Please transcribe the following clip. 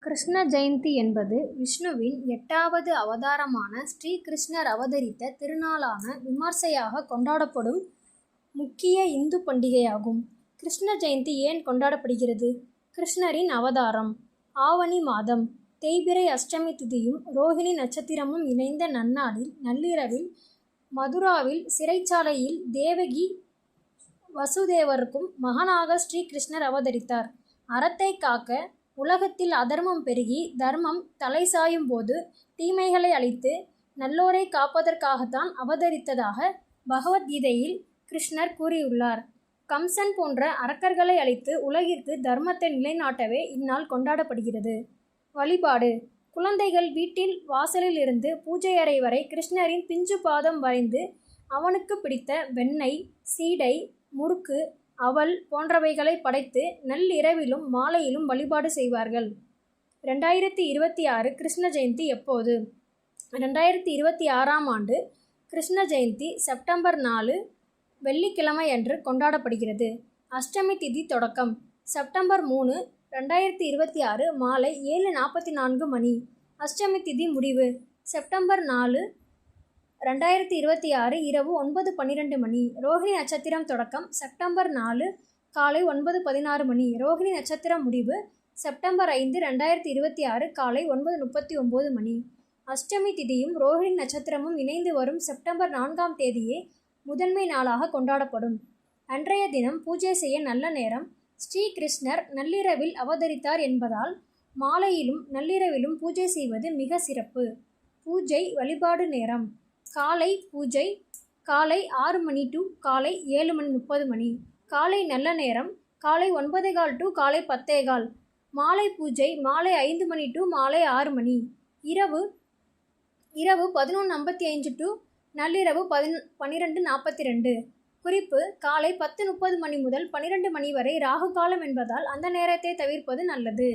கிருஷ்ண ஜெயந்தி என்பது விஷ்ணுவின் 8வது அவதாரமான ஸ்ரீ கிருஷ்ணர் அவதரித்த திருநாளான விமர்சையாக கொண்டாடப்படும் முக்கிய இந்து பண்டிகையாகும். கிருஷ்ண ஜெயந்தி ஏன் கொண்டாடப்படுகிறது? கிருஷ்ணரின் அவதாரம். ஆவணி மாதம் தேய்பிறை அஷ்டமி திதியும் ரோஹிணி நட்சத்திரமும் இணைந்த நன்னாளில் நள்ளிரவில் மதுராவில் சிறைச்சாலையில் தேவகி வசுதேவருக்கும் மகனாக ஸ்ரீ கிருஷ்ணர் அவதரித்தார். அறத்தை காக்க உலகத்தில் அதர்மம் பெருகி தர்மம் தலை சாயும் போது தீமைகளை அழித்து நல்லோரை காப்பதற்காகத்தான் அவதரித்ததாக பகவத்கீதையில் கிருஷ்ணர் கூறியுள்ளார். கம்சன் போன்ற அரக்கர்களை அழித்து உலகிற்கு தர்மத்தை நிலைநாட்டவே இந்நாள் கொண்டாடப்படுகிறது. வழிபாடு. குழந்தைகள் வீட்டில் வாசலில் இருந்து பூஜை அறை வரை கிருஷ்ணரின் பிஞ்சு பாதம் வரைந்து அவனுக்கு பிடித்த வெண்ணெய், சீடை, முறுக்கு, அவல் போன்றவைகளை படைத்து நள்ளிரவிலும் மாலையிலும் வழிபாடு செய்வார்கள். 2026 கிருஷ்ண ஜெயந்தி எப்போது? 2026ஆம் ஆண்டு கிருஷ்ண ஜெயந்தி செப்டம்பர் 4 வெள்ளிக்கிழமை அன்று கொண்டாடப்படுகிறது. அஷ்டமி திதி தொடக்கம் செப்டம்பர் 3, 2026 மாலை 7:44 மணி. அஷ்டமி திதி முடிவு செப்டம்பர் 4, 2026 இரவு 9:12 மணி. ரோஹிணி நட்சத்திரம் தொடக்கம் செப்டம்பர் 4 காலை 9:16 மணி. ரோஹிணி நட்சத்திரம் முடிவு செப்டம்பர் 5, 2026 காலை 9:39 மணி. அஷ்டமி திதியும் ரோஹிணி நட்சத்திரமும் இணைந்து வரும் செப்டம்பர் 4ஆம் தேதியே முதன்மை நாளாக கொண்டாடப்படும். அன்றைய தினம் பூஜை செய்ய நல்ல நேரம். ஸ்ரீ கிருஷ்ணர் நள்ளிரவில் அவதரித்தார் என்பதால் மாலையிலும் நள்ளிரவிலும் பூஜை செய்வது மிக சிறப்பு. பூஜை வழிபாடு நேரம். காலை பூஜை காலை 6 மணி டு காலை 7:30 மணி. காலை நல்ல நேரம் காலை 9:15 டு காலை 10:15. மாலை பூஜை மாலை 5 மணி டு மாலை 6 மணி. இரவு 11:55 டு நள்ளிரவு 12:42. குறிப்பு: காலை 10:30 மணி முதல் 12 மணி வரை ராகு காலம் என்பதால் அந்த நேரத்தை தவிர்ப்பது நல்லது.